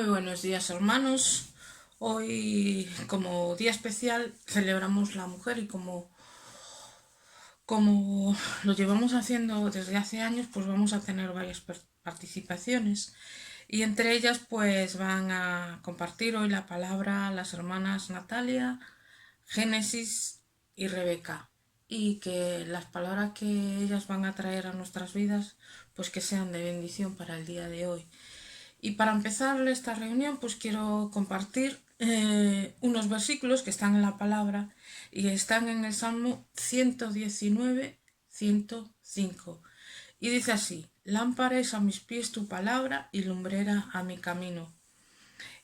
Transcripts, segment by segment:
Muy buenos días, hermanos. Hoy, como día especial, celebramos la mujer y como lo llevamos haciendo desde hace años, pues vamos a tener varias participaciones. Y entre ellas, pues van a compartir hoy la palabra las hermanas Natalia, Génesis y Rebeca. Y que las palabras que ellas van a traer a nuestras vidas, pues que sean de bendición para el día de hoy. Y para empezar esta reunión, pues quiero compartir unos versículos que están en la palabra y están en el Salmo 119, 105. Y dice así: lámpara es a mis pies tu palabra y lumbrera a mi camino.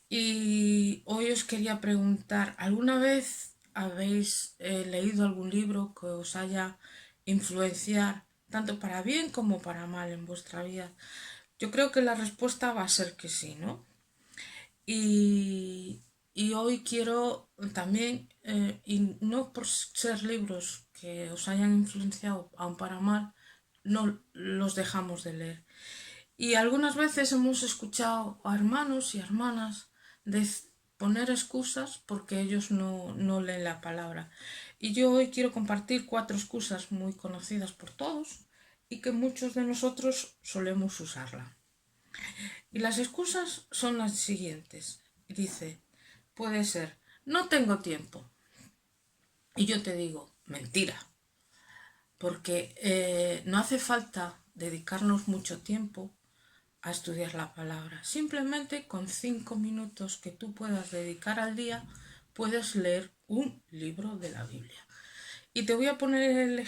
Y hoy os quería preguntar, ¿alguna vez habéis leído algún libro que os haya influenciado tanto para bien como para mal en vuestra vida? Yo creo que la respuesta va a ser que sí, ¿no? Y hoy quiero también, y no por ser libros que os hayan influenciado aún para mal, no los dejamos de leer. Y algunas veces hemos escuchado a hermanos y hermanas poner excusas porque ellos no leen la palabra. Y yo hoy quiero compartir 4 excusas muy conocidas por todos y que muchos de nosotros solemos usarla. Y las excusas son las siguientes. Dice, puede ser, no tengo tiempo. Y yo te digo, mentira. Porque no hace falta dedicarnos mucho tiempo a estudiar la palabra. Simplemente con 5 minutos que tú puedas dedicar al día, puedes leer un libro de la Biblia. Y te voy a poner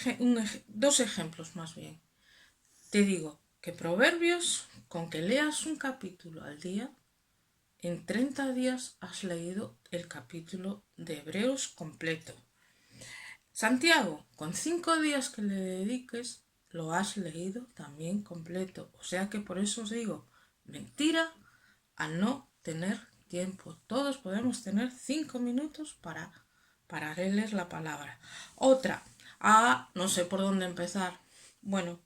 dos ejemplos más bien. Te digo que Proverbios, con que leas un capítulo al día, en 30 días has leído el capítulo de Hebreos completo. Santiago, con 5 días que le dediques, lo has leído también completo. O sea que por eso os digo, mentira al no tener tiempo. Todos podemos tener 5 minutos para leer la palabra. Otra, no sé por dónde empezar. Bueno,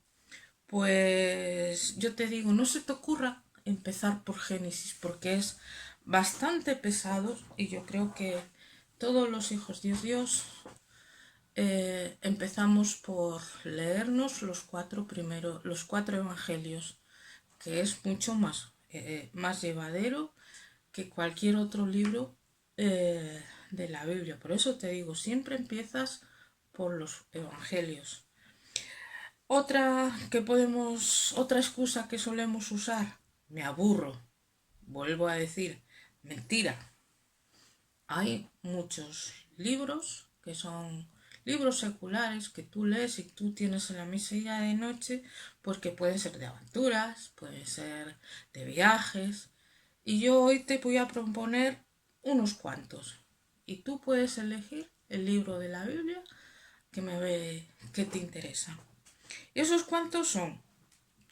pues yo te digo, no se te ocurra empezar por Génesis porque es bastante pesado y yo creo que todos los hijos de Dios empezamos por leernos los cuatro evangelios, que es mucho más llevadero que cualquier otro libro de la Biblia. Por eso te digo, siempre empiezas por los evangelios. Otra excusa que solemos usar, me aburro. Vuelvo a decir, mentira. Hay muchos libros que son libros seculares que tú lees y tú tienes en la mesilla de noche porque pueden ser de aventuras, pueden ser de viajes. Y yo hoy te voy a proponer unos cuantos. Y tú puedes elegir el libro de la Biblia que te interesa. ¿Y esos cuantos son?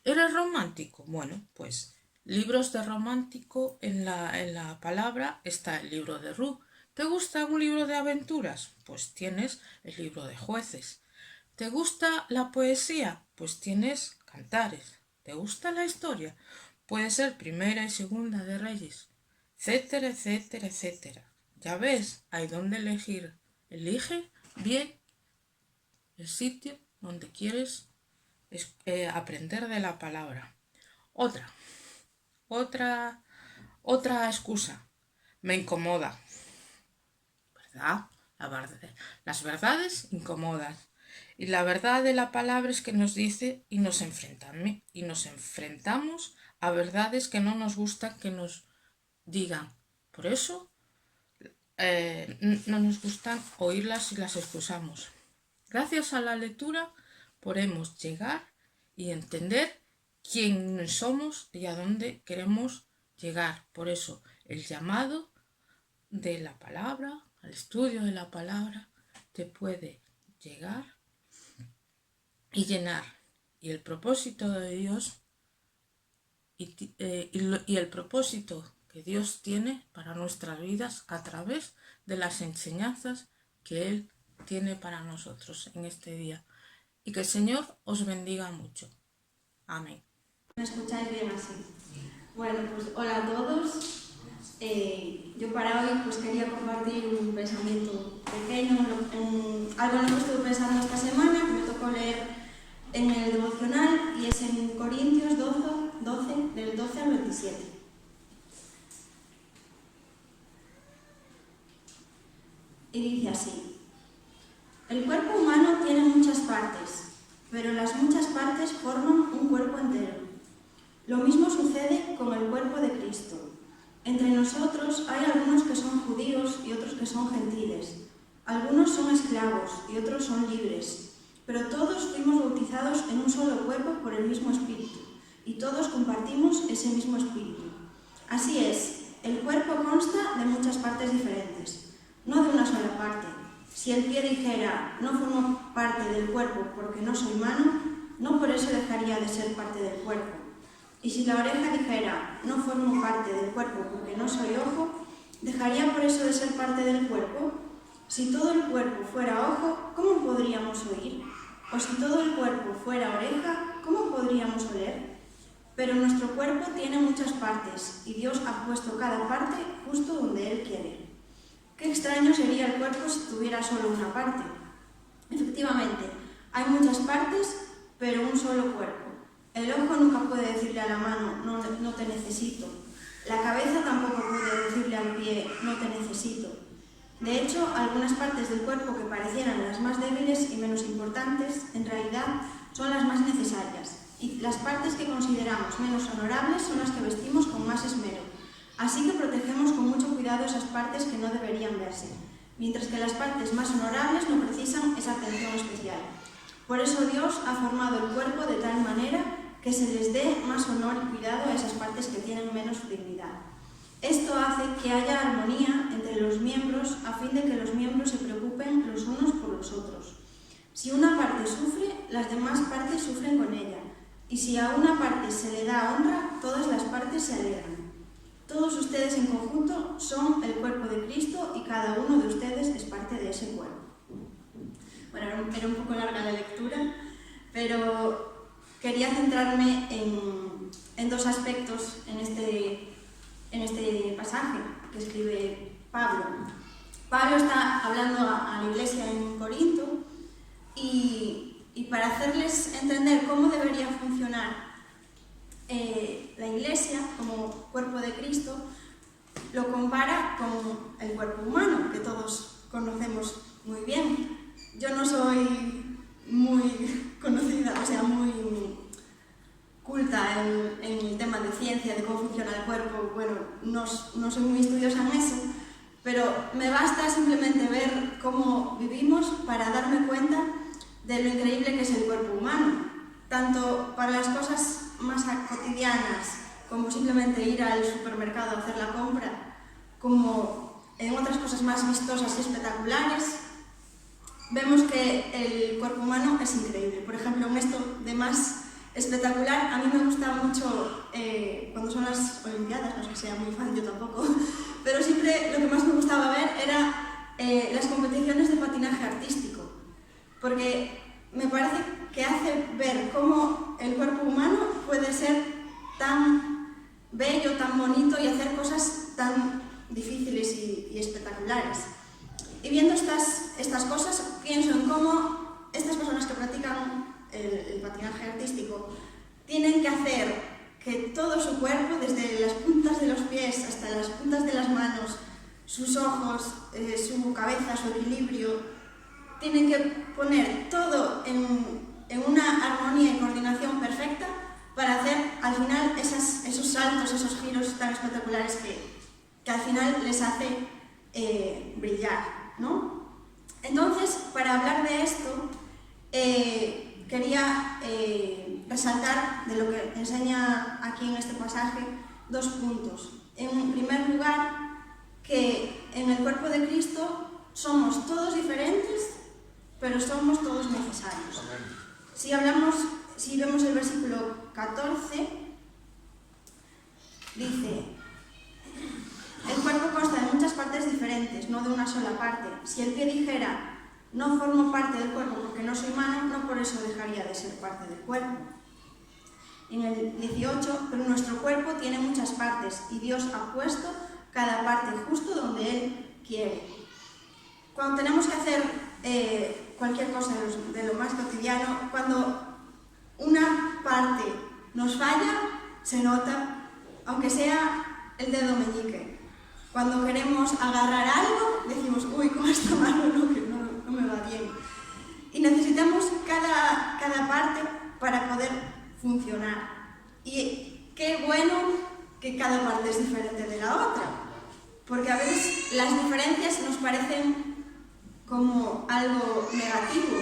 ¿Eres romántico? Bueno, pues libros de romántico en la palabra está el libro de Ruth. ¿Te gusta un libro de aventuras? Pues tienes el libro de Jueces. ¿Te gusta la poesía? Pues tienes Cantares. ¿Te gusta la historia? Puede ser Primera y Segunda de Reyes, etcétera, etcétera, etcétera. Ya ves, hay donde elegir. Elige bien el sitio donde quieres aprender de la palabra. Otra, otra, otra excusa. Me incomoda, ¿verdad? Las verdades incomodan. Y la verdad de la palabra es que nos dice y nos enfrentamos a verdades que no nos gusta que nos digan. Por eso no nos gustan oírlas y las excusamos. Gracias a la lectura podemos llegar y entender quién somos y a dónde queremos llegar. Por eso el llamado de la palabra, al estudio de la palabra, te puede llegar y llenar. Y el propósito de Dios y el propósito que Dios tiene para nuestras vidas a través de las enseñanzas que Él tiene para nosotros en este día. Y que el Señor os bendiga mucho. Amén. ¿Me escucháis bien así? Bueno, pues hola a todos. yo para hoy pues quería compartir un pensamiento pequeño, algo en lo que estuve pensando esta semana, que me tocó leer en el devocional, y es en Corintios 12, del 12 al 27. Y dice así: el cuerpo humano tiene muchas partes, pero las muchas partes forman un cuerpo entero. Lo mismo sucede con el cuerpo de Cristo. Entre nosotros hay algunos que son judíos y otros que son gentiles. Algunos son esclavos y otros son libres. Pero todos fuimos bautizados en un solo cuerpo por el mismo Espíritu, y todos compartimos ese mismo Espíritu. Así es, el cuerpo consta de muchas partes diferentes, no de una sola parte. Si el pie dijera, no formo parte del cuerpo porque no soy mano, no por eso dejaría de ser parte del cuerpo. Y si la oreja dijera, no formo parte del cuerpo porque no soy ojo, ¿dejaría por eso de ser parte del cuerpo? Si todo el cuerpo fuera ojo, ¿cómo podríamos oír? O si todo el cuerpo fuera oreja, ¿cómo podríamos oler? Pero nuestro cuerpo tiene muchas partes, y Dios ha puesto cada parte justo donde Él quiere. Qué extraño sería el cuerpo si tuviera solo una parte. Efectivamente, hay muchas partes, pero un solo cuerpo. El ojo nunca puede decirle a la mano, no te necesito. La cabeza tampoco puede decirle al pie, no te necesito. De hecho, algunas partes del cuerpo que parecieran las más débiles y menos importantes, en realidad son las más necesarias. Y las partes que consideramos menos honorables son las que vestimos con más esmero. Así que protegemos con mucho cuidado esas partes que no deberían verse, mientras que las partes más honorables no precisan esa atención especial. Por eso Dios ha formado el cuerpo de tal manera que se les dé más honor y cuidado a esas partes que tienen menos dignidad. Esto hace que haya armonía entre los miembros a fin de que los miembros se preocupen los unos por los otros. Si una parte sufre, las demás partes sufren con ella, y si a una parte se le da honra, todas las partes se alegran. Todos ustedes en conjunto son el cuerpo de Cristo y cada uno de ustedes es parte de ese cuerpo. Bueno, era un poco larga la lectura, pero quería centrarme en dos aspectos en este pasaje que escribe Pablo. Pablo está hablando a la iglesia en Corinto y para hacerles entender cómo debería funcionar la iglesia como cuerpo de Cristo, lo compara con el cuerpo humano, que todos conocemos muy bien. Yo no soy muy conocida, o sea, muy culta en el tema de ciencia, de cómo funciona el cuerpo. Bueno, no soy muy estudiosa en eso, pero me basta simplemente ver cómo vivimos para darme cuenta de lo increíble que es el cuerpo humano, tanto para las cosas más cotidianas, como simplemente ir al supermercado a hacer la compra, como en otras cosas más vistosas y espectaculares. Vemos que el cuerpo humano es increíble. Por ejemplo, en esto de más espectacular, a mí me gusta mucho cuando son las Olimpiadas, no es que sea muy fan yo tampoco, pero siempre lo que más me gustaba ver era las competiciones de patinaje artístico, porque me parece que hace ver cómo el cuerpo humano puede ser tan bello, tan bonito y hacer cosas tan difíciles y espectaculares. Y viendo estas cosas, pienso en cómo estas personas que practican el patinaje artístico tienen que hacer que todo su cuerpo, desde las puntas de los pies hasta las puntas de las manos, sus ojos, su cabeza, su equilibrio, tienen que poner todo en una armonía y coordinación perfecta para hacer al final esos saltos, esos giros tan espectaculares que al final les hace brillar, ¿no? Entonces, para hablar de esto, quería resaltar de lo que enseña aquí en este pasaje dos puntos. En primer lugar, que en el cuerpo de Cristo somos todos diferentes, pero somos todos necesarios. Si vemos el versículo 14, dice: el cuerpo consta de muchas partes diferentes, no de una sola parte. Si el pie dijera, no formo parte del cuerpo porque no soy mano, no por eso dejaría de ser parte del cuerpo. En el 18, pero nuestro cuerpo tiene muchas partes y Dios ha puesto cada parte justo donde Él quiere. Cuando tenemos que hacer cualquier cosa de lo más cotidiano, cuando una parte nos falla, se nota, aunque sea el dedo meñique. Cuando queremos agarrar algo, decimos, uy, con esta mano no me va bien. Y necesitamos cada parte para poder funcionar. Y qué bueno que cada parte es diferente de la otra, porque a veces las diferencias nos parecen como algo negativo.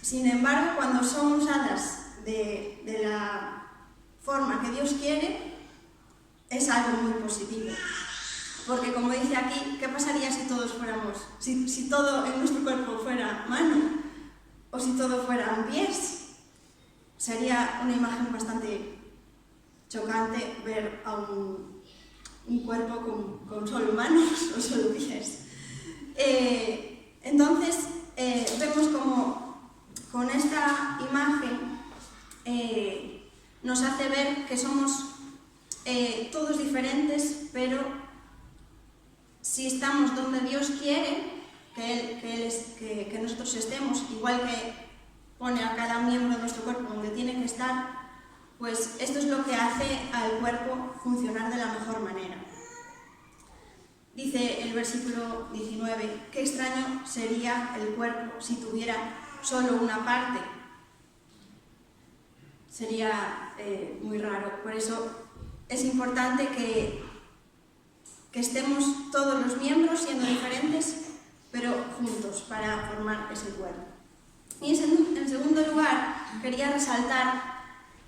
Sin embargo, cuando son usadas de la forma que Dios quiere, es algo muy positivo. Porque como dice aquí, ¿qué pasaría si todos fuéramos, si todo en nuestro cuerpo fuera mano? O si todo fueran pies. Sería una imagen bastante chocante ver a un cuerpo con solo manos o solo pies. Entonces, vemos como con esta imagen nos hace ver que somos todos diferentes, pero si estamos donde Dios quiere que nosotros estemos, igual que pone a cada miembro de nuestro cuerpo donde tiene que estar, pues esto es lo que hace al cuerpo funcionar de la mejor manera. Dice el versículo 19, qué extraño sería el cuerpo si tuviera solo una parte. Sería muy raro, por eso es importante que estemos todos los miembros siendo diferentes, pero juntos para formar ese cuerpo. Y en segundo lugar, quería resaltar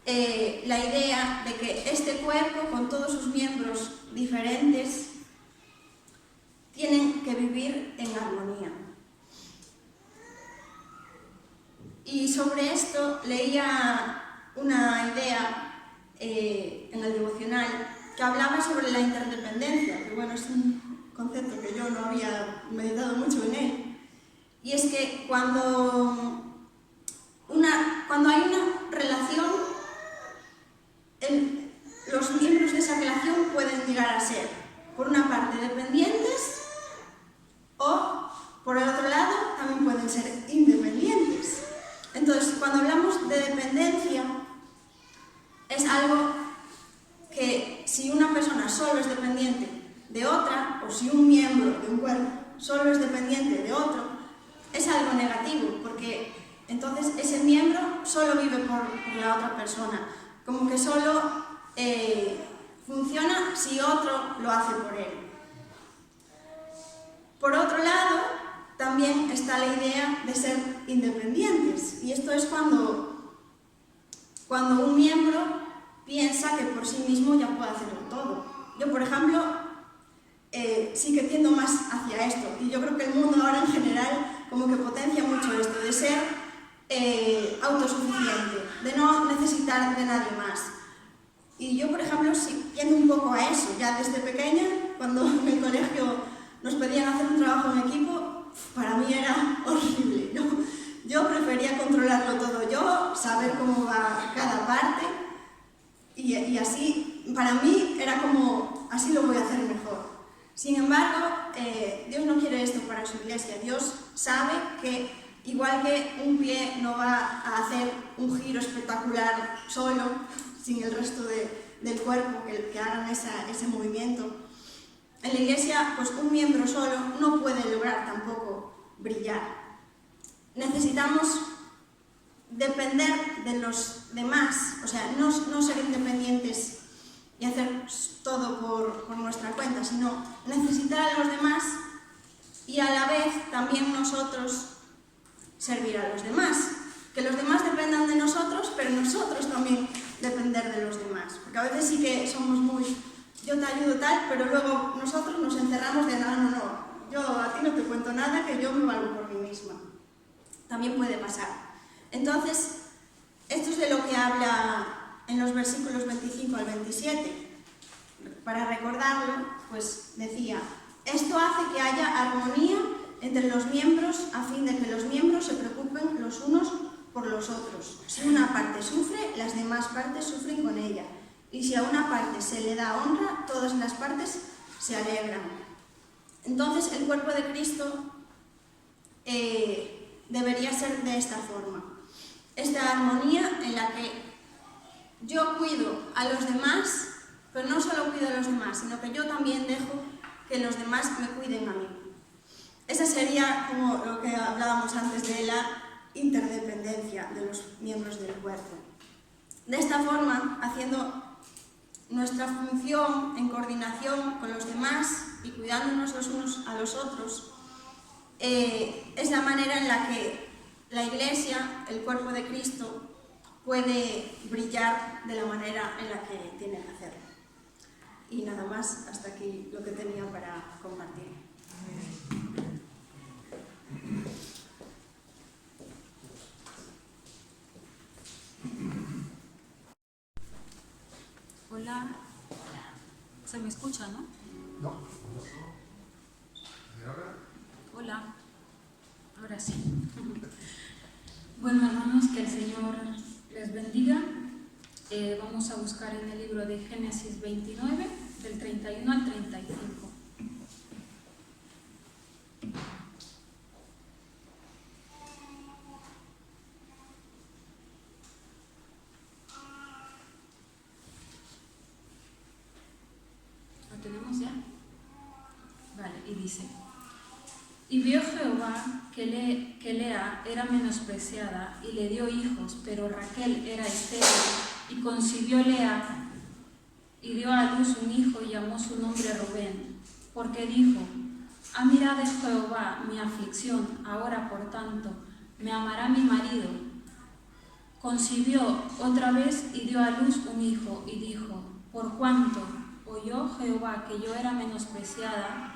la idea de que este cuerpo, con todos sus miembros diferentes, tienen que vivir en armonía. Y sobre esto leía una idea en el devocional que hablaba sobre la interdependencia, que bueno, es un concepto que yo no había meditado mucho en él. Y es que cuando hay una relación, los miembros de esa relación pueden llegar a ser, por una parte, dependientes o, por el otro lado, también pueden ser independientes. Entonces, cuando hablamos de dependencia, es algo que si una persona solo es dependiente de otra, o si un miembro de un cuerpo solo es dependiente de otro, es algo negativo, porque entonces ese miembro solo vive por la otra persona, como que solo funciona si otro lo hace por él. Por otro lado, también está la idea de ser independientes, y esto es cuando un miembro piensa que por sí mismo ya puede hacerlo todo. Yo, por ejemplo, sí que tiendo más hacia esto, y yo creo que el mundo ahora en general como que potencia mucho esto, de ser autosuficiente, de no necesitar de nadie más. Y yo, por ejemplo, sí tiendo un poco a eso. Ya desde pequeña, cuando en el colegio nos pedían hacer un trabajo en equipo, para mí era horrible. Yo prefería controlarlo todo yo, saber cómo va cada parte, y así, para mí era como, así lo voy a hacer mejor. Sin embargo, Dios no quiere esto para su iglesia. Dios sabe que, igual que un pie no va a hacer un giro espectacular solo, sin el resto del cuerpo que hagan ese movimiento, en la iglesia, pues un miembro solo no puede lograr tampoco brillar. Necesitamos depender de los demás, o sea, no ser independientes y hacer todo por nuestra cuenta, sino necesitar a los demás y a la vez también nosotros servir a los demás. Que los demás dependan de nosotros, pero nosotros también depender de los demás. Porque a veces sí que somos muy, yo te ayudo tal, pero luego nosotros nos encerramos de no, yo a ti no te cuento nada, que yo me valgo por mí misma. También puede pasar. Entonces, esto es de lo que habla en los versículos 25 al 27. Para recordarlo, pues decía, esto hace que haya armonía entre los miembros a fin de que los miembros se preocupen los unos por los otros. Si una parte sufre, las demás partes sufren con ella. Y si a una parte se le da honra, todas las partes se alegran. Entonces el cuerpo de Cristo debería ser de esta forma. Esta armonía en la que yo cuido a los demás, pero no solo cuido a los demás, sino que yo también dejo que los demás me cuiden a mí. Esa sería como lo que hablábamos antes de la interdependencia de los miembros del cuerpo. De esta forma, haciendo nuestra función en coordinación con los demás y cuidándonos los unos a los otros, es la manera en la que la Iglesia, el cuerpo de Cristo, puede brillar de la manera en la que tiene que hacerlo. Y nada más, hasta aquí lo que tenía para compartir. Hola, ¿se me escucha, no? No. Hola, ahora sí. Bueno, hermanos, que el Señor les bendiga. Vamos a buscar en el libro de Génesis 29, del 31 al 35. ¿Lo tenemos ya? Vale, y dice: Y vio Jehová que Lea era menospreciada y le dio hijos, pero Raquel era estéril y concibió Lea y dio a luz un hijo y llamó su nombre Rubén, porque dijo: Ha mirado Jehová mi aflicción, ahora por tanto me amará mi marido. Concibió otra vez y dio a luz un hijo y dijo: Por cuanto oyó Jehová que yo era menospreciada,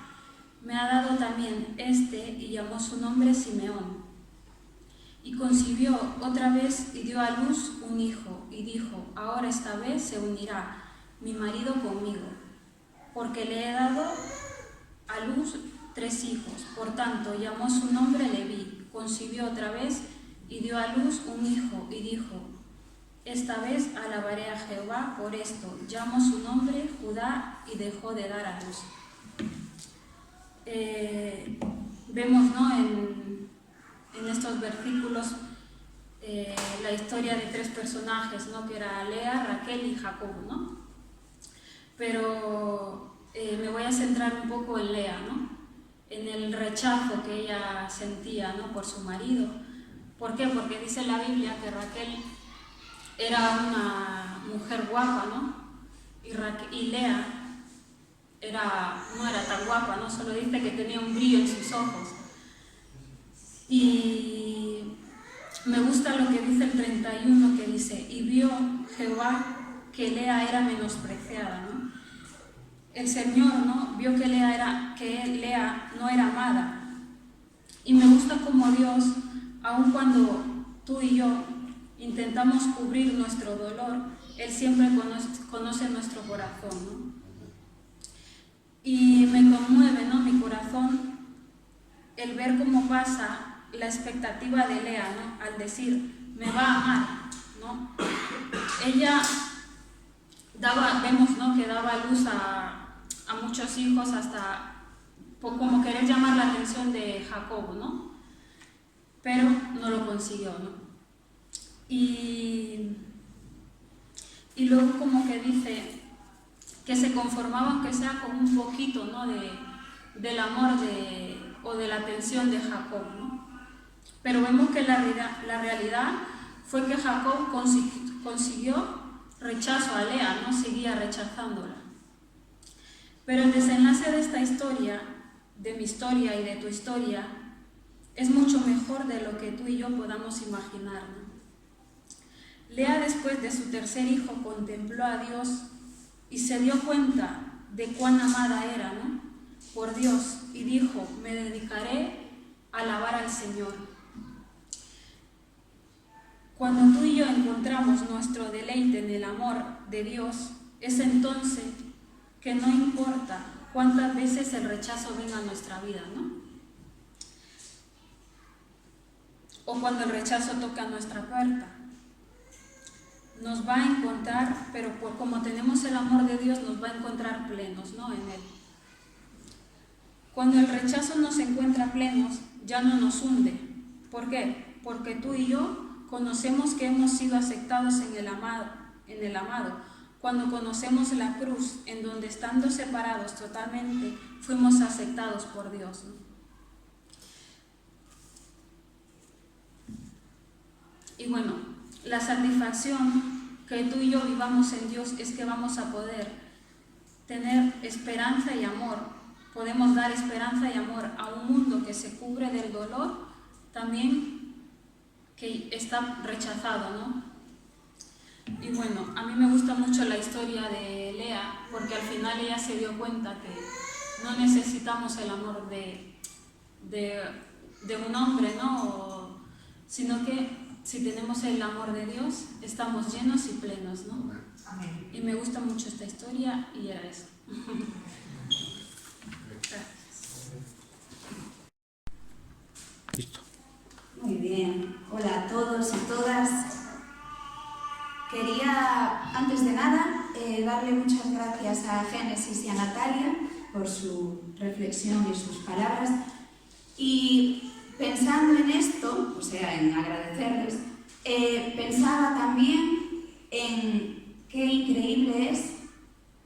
me ha dado también y llamó su nombre Simeón. Y concibió otra vez y dio a luz un hijo y dijo: Ahora esta vez se unirá mi marido conmigo, porque le he dado a luz 3 hijos. Por tanto llamó su nombre Leví. Concibió otra vez y dio a luz un hijo y dijo: Esta vez alabaré a Jehová por esto. Llamó su nombre Judá y dejó de dar a luz. Vemos, ¿no?, en estos versículos la historia de 3 personajes, ¿no?, que era Lea, Raquel y Jacob, ¿no? Pero me voy a centrar un poco en Lea, ¿no?, en el rechazo que ella sentía, ¿no?, por su marido. ¿Por qué? Porque dice la Biblia que Raquel era una mujer guapa, ¿no? Y Lea no era tan guapa, ¿no? Solo dice que tenía un brillo en sus ojos. Y me gusta lo que dice el 31, que dice: Y vio Jehová que Lea era menospreciada, ¿no? El Señor, ¿no?, vio que Lea no era amada. Y me gusta como Dios, aun cuando tú y yo intentamos cubrir nuestro dolor, Él siempre conoce nuestro corazón, ¿no? Y me conmueve, ¿no?, mi corazón el ver cómo pasa la expectativa de Lea, ¿no?, al decir: me va a amar, ¿no? Ella vemos, ¿no?, que daba luz a muchos hijos, hasta como querer llamar la atención de Jacob, ¿no? Pero no lo consiguió, ¿no? Y luego como que dice que se conformaba, aunque sea con un poquito, ¿no?, del amor o de la atención de Jacob, ¿no? Pero vemos que la realidad fue que Jacob consiguió rechazo a Lea, no seguía rechazándola. Pero el desenlace de esta historia, de mi historia y de tu historia, es mucho mejor de lo que tú y yo podamos imaginar, ¿no? Lea, después de su 3er hijo, contempló a Dios y se dio cuenta de cuán amada era, ¿no?, por Dios, y dijo: me dedicaré a alabar al Señor. Cuando tú y yo encontramos nuestro deleite en el amor de Dios, es entonces que no importa cuántas veces el rechazo venga a nuestra vida, ¿no?, o cuando el rechazo toca a nuestra puerta. Nos va a encontrar, pero como tenemos el amor de Dios, nos va a encontrar plenos, ¿no?, en Él. Cuando el rechazo nos encuentra plenos, ya no nos hunde. ¿Por qué? Porque tú y yo conocemos que hemos sido aceptados en el amado. Cuando conocemos la cruz, en donde estando separados totalmente, fuimos aceptados por Dios, ¿no? Y bueno, la satisfacción que tú y yo vivamos en Dios es que vamos a poder tener esperanza y amor. Podemos dar esperanza y amor a un mundo que se cubre del dolor, también que está rechazado, ¿no? Y bueno, a mí me gusta mucho la historia de Lea, porque al final ella se dio cuenta que no necesitamos el amor de un hombre, ¿no? Sino que si tenemos el amor de Dios, estamos llenos y plenos, ¿no? Amén. Y me gusta mucho esta historia y era eso. Gracias. Listo. Muy bien, hola a todos y todas. Quería, antes de nada, darle muchas gracias a Génesis y a Natalia por su reflexión y sus palabras. Y pensando en esto, o sea, en agradecerles, pensaba también en qué increíble es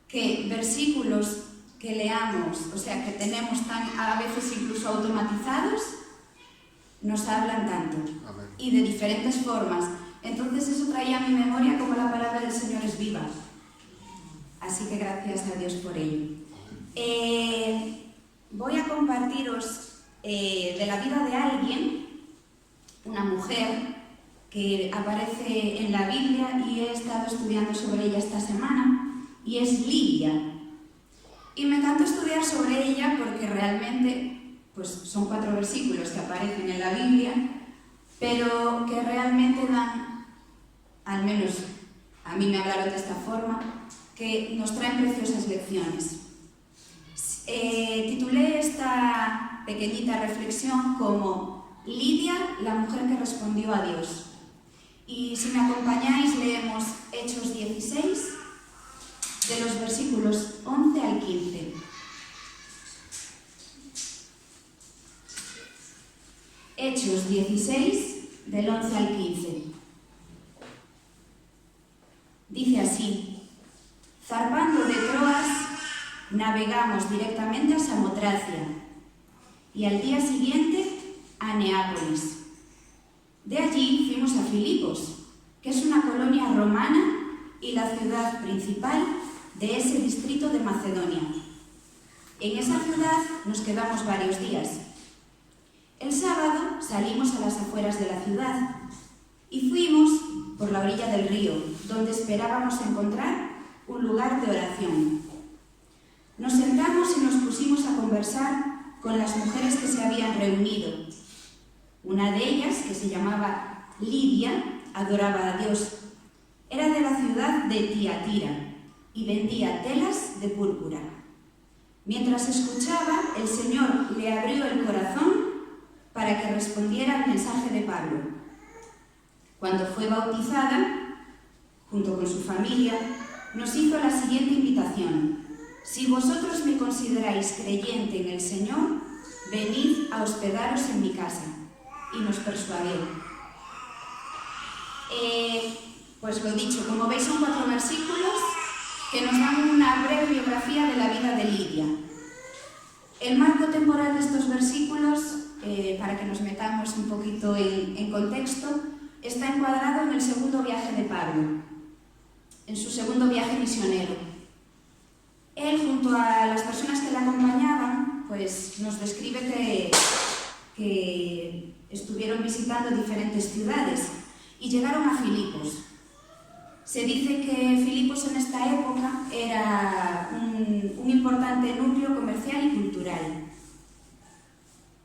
que versículos que leamos, o sea, que tenemos tan a veces incluso automatizados, nos hablan tanto. Amén. Y de diferentes formas. Entonces eso traía a mi memoria como la palabra del Señor es viva. Así que gracias a Dios por ello. Voy a compartiros de la vida de alguien, una mujer que aparece en la Biblia y he estado estudiando sobre ella esta semana, y es Lidia. Y me encanta estudiar sobre ella porque realmente pues, son 4 versículos que aparecen en la Biblia, pero que realmente dan, al menos a mí me hablaron de esta forma, que nos traen preciosas lecciones. Titulé esta pequeñita reflexión como Lidia, la mujer que respondió a Dios. Y si me acompañáis, leemos Hechos 16, de los versículos 11 al 15. Hechos 16, del 11 al 15. Dice así: zarpando de Troas, navegamos directamente a Samotracia y al día siguiente a Neápolis. De allí fuimos a Filipos, que es una colonia romana y la ciudad principal de ese distrito de Macedonia. En esa ciudad nos quedamos varios días. El sábado salimos a las afueras de la ciudad y fuimos por la orilla del río, donde esperábamos encontrar un lugar de oración. Nos sentamos y nos pusimos a conversar con las mujeres que se habían reunido. Una de ellas, que se llamaba Lidia, adoraba a Dios. Era de la ciudad de Tiatira y vendía telas de púrpura. Mientras escuchaba, el Señor le abrió el corazón para que respondiera al mensaje de Pablo. Cuando fue bautizada, junto con su familia, nos hizo la siguiente invitación: si vosotros me consideráis creyente en el Señor, venid a hospedaros en mi casa. Y nos persuadió. Pues lo dicho, como veis son 4 versículos que nos dan una breve biografía de la vida de Lidia. El marco temporal de estos versículos, para que nos metamos un poquito en contexto, está encuadrado en el segundo viaje de Pablo, en su segundo viaje misionero. Él, junto a las personas que le acompañaban, pues nos describe que estuvieron visitando diferentes ciudades y llegaron a Filipos. Se dice que Filipos en esta época era un importante núcleo comercial y cultural.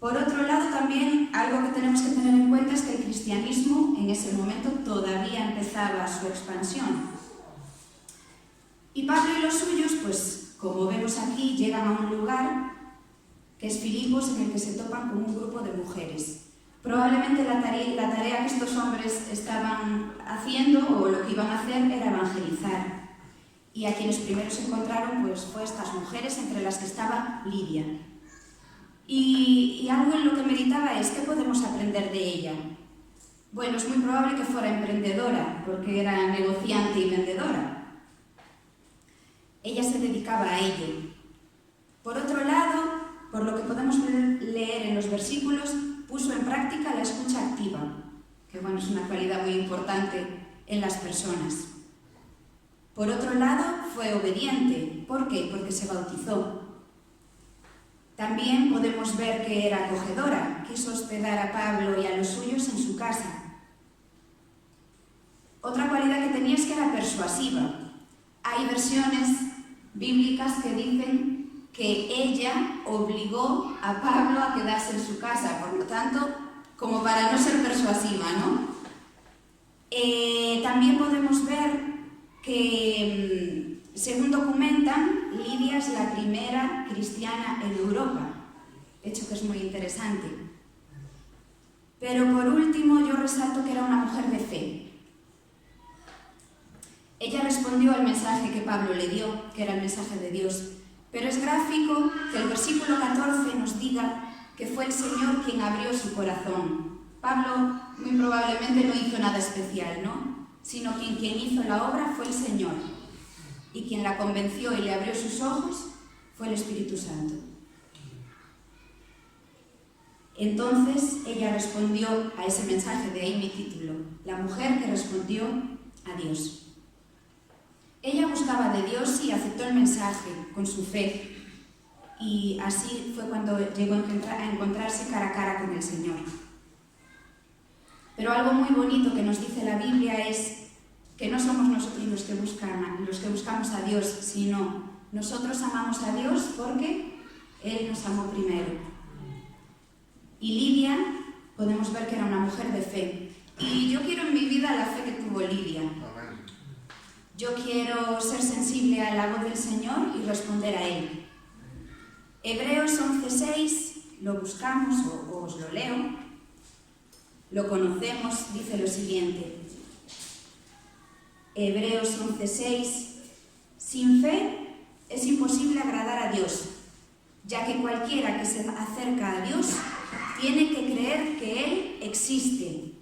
Por otro lado, también algo que tenemos que tener en cuenta es que el cristianismo en ese momento todavía empezaba su expansión. Y Pablo y los suyos, pues como vemos aquí, llegan a un lugar que es Filipos, en el que se topan con un grupo de mujeres. Probablemente la tarea que estos hombres estaban haciendo, o lo que iban a hacer, era evangelizar. Y a quienes primero se encontraron, pues fue estas mujeres, entre las que estaba Lidia. Y algo en lo que meditaba es, ¿qué podemos aprender de ella? Bueno, es muy probable que fuera emprendedora, porque era negociante y vendedora. Ella se dedicaba a ello. Por otro lado, por lo que podemos leer en los versículos, puso en práctica la escucha activa, que bueno, es una cualidad muy importante en las personas. Por otro lado, fue obediente. ¿Por qué? Porque se bautizó. También podemos ver que era acogedora, quiso hospedar a Pablo y a los suyos en su casa. Otra cualidad que tenía es que era persuasiva. Hay versiones bíblicas que dicen que ella obligó a Pablo a quedarse en su casa, por lo tanto, como para no ser persuasiva, ¿no? También podemos ver que, según documentan, Lidia es la primera cristiana en Europa, hecho que es muy interesante. Pero por último, yo resalto que era una mujer de fe. Ella respondió al mensaje que Pablo le dio, que era el mensaje de Dios, pero es gráfico que el versículo 14 nos diga que fue el Señor quien abrió su corazón. Pablo muy probablemente no hizo nada especial, ¿no? Sino quien hizo la obra fue el Señor. Y quien la convenció y le abrió sus ojos fue el Espíritu Santo. Entonces ella respondió a ese mensaje, de ahí mi título, la mujer que respondió a Dios. Ella buscaba de Dios y aceptó el mensaje con su fe. Y así fue cuando llegó a encontrarse cara a cara con el Señor. Pero algo muy bonito que nos dice la Biblia es que no somos nosotros los que buscamos a Dios, sino nosotros amamos a Dios porque Él nos amó primero. Y Lidia, podemos ver que era una mujer de fe. Y yo quiero en mi vida la fe que tuvo Lidia. Yo quiero ser sensible a la voz del Señor y responder a Él. Hebreos 11:6, lo buscamos o os lo leo, lo conocemos, dice lo siguiente. Hebreos 11:6, sin fe es imposible agradar a Dios, ya que cualquiera que se acerca a Dios tiene que creer que Él existe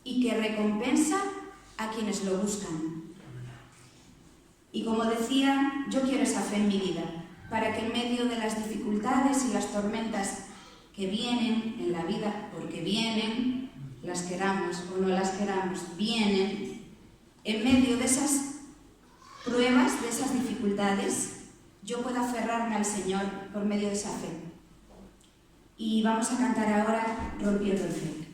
y que recompensa a quienes lo buscan. Y como decía, yo quiero esa fe en mi vida, para que en medio de las dificultades y las tormentas que vienen en la vida, porque vienen, las queramos o no las queramos, vienen, en medio de esas pruebas, de esas dificultades, yo pueda aferrarme al Señor por medio de esa fe. Y vamos a cantar ahora Rompiendo el Fe.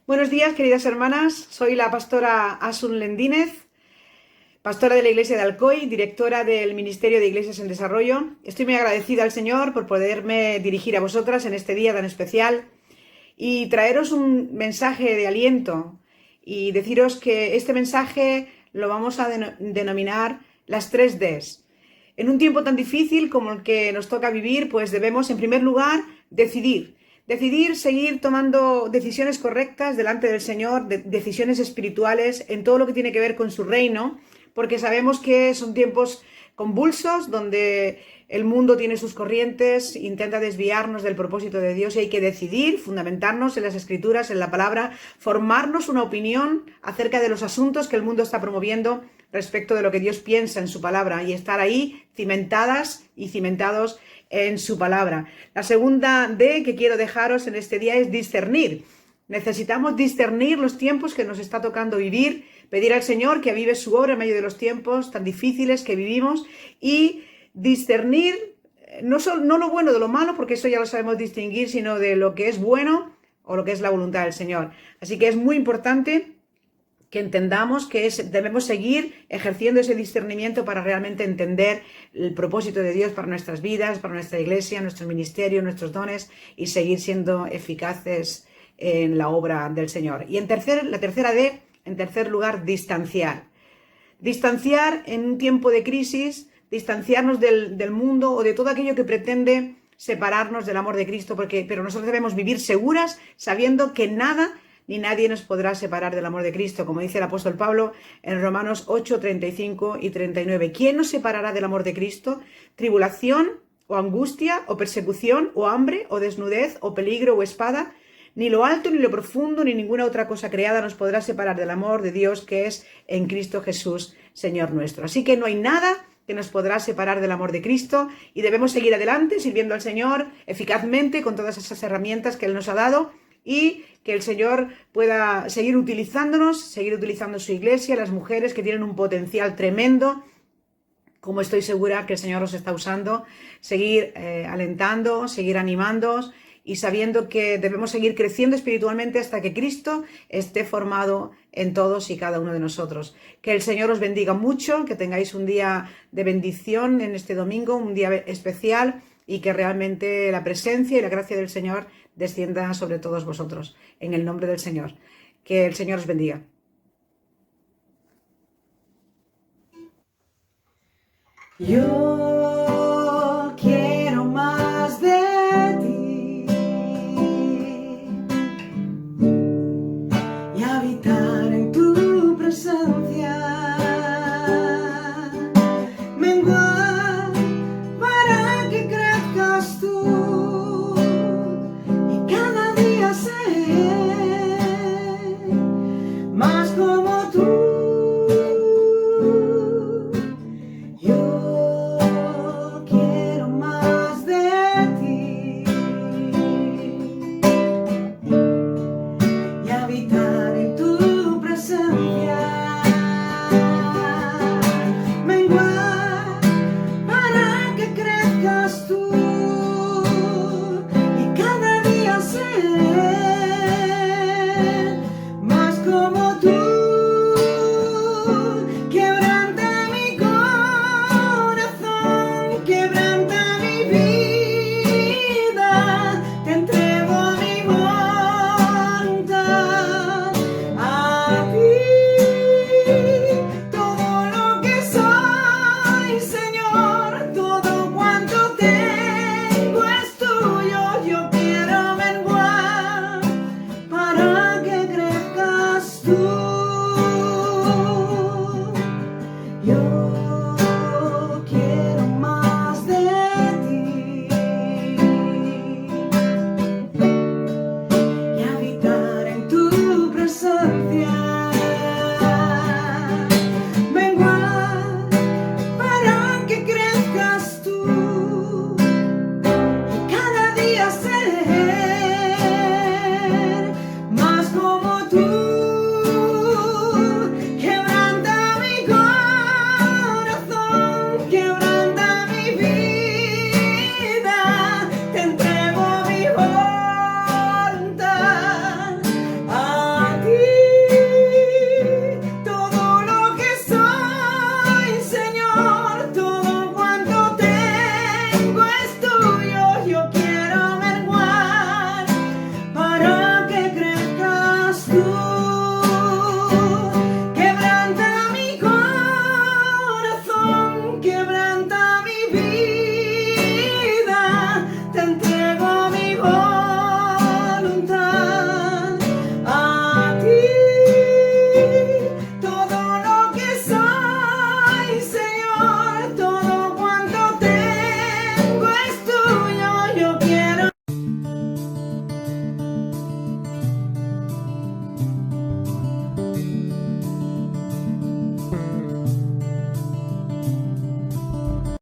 Buenos días, queridas hermanas. Soy la pastora Asun Lendínez, pastora de la Iglesia de Alcoy, directora del Ministerio de Iglesias en Desarrollo. Estoy muy agradecida al Señor por poderme dirigir a vosotras en este día tan especial y traeros un mensaje de aliento y deciros que este mensaje lo vamos a denominar las 3 Ds. En un tiempo tan difícil como el que nos toca vivir, pues debemos, en primer lugar, decidir seguir tomando decisiones correctas delante del Señor, decisiones espirituales en todo lo que tiene que ver con su reino, porque sabemos que son tiempos convulsos donde el mundo tiene sus corrientes, intenta desviarnos del propósito de Dios y hay que decidir, fundamentarnos en las Escrituras, en la palabra, formarnos una opinión acerca de los asuntos que el mundo está promoviendo respecto de lo que Dios piensa en su palabra y estar ahí cimentadas y cimentados en su palabra. La segunda D que quiero dejaros en este día es discernir. Necesitamos discernir los tiempos que nos está tocando vivir, pedir al Señor que avive su obra en medio de los tiempos tan difíciles que vivimos y discernir no lo bueno de lo malo, porque eso ya lo sabemos distinguir, sino de lo que es bueno o lo que es la voluntad del Señor. Así que es muy importante que entendamos que debemos seguir ejerciendo ese discernimiento para realmente entender el propósito de Dios para nuestras vidas, para nuestra iglesia, nuestro ministerio, nuestros dones y seguir siendo eficaces en la obra del Señor. Y la tercera D, en tercer lugar, distanciar. Distanciar en un tiempo de crisis, distanciarnos del mundo o de todo aquello que pretende separarnos del amor de Cristo, pero nosotros debemos vivir seguras sabiendo que nada ni nadie nos podrá separar del amor de Cristo, como dice el apóstol Pablo en Romanos 8, 35 y 39. ¿Quién nos separará del amor de Cristo? ¿Tribulación o angustia o persecución o hambre o desnudez o peligro o espada? Ni lo alto, ni lo profundo, ni ninguna otra cosa creada nos podrá separar del amor de Dios que es en Cristo Jesús, Señor nuestro. Así que no hay nada que nos podrá separar del amor de Cristo y debemos seguir adelante sirviendo al Señor eficazmente con todas esas herramientas que Él nos ha dado y que el Señor pueda seguir utilizándonos, seguir utilizando su iglesia, las mujeres que tienen un potencial tremendo, como estoy segura que el Señor os está usando, seguir alentando, seguir animándoos y sabiendo que debemos seguir creciendo espiritualmente hasta que Cristo esté formado en todos y cada uno de nosotros. Que el Señor os bendiga mucho, que tengáis un día de bendición en este domingo, un día especial y que realmente la presencia y la gracia del Señor descienda sobre todos vosotros. En el nombre del Señor. Que el Señor os bendiga. Yo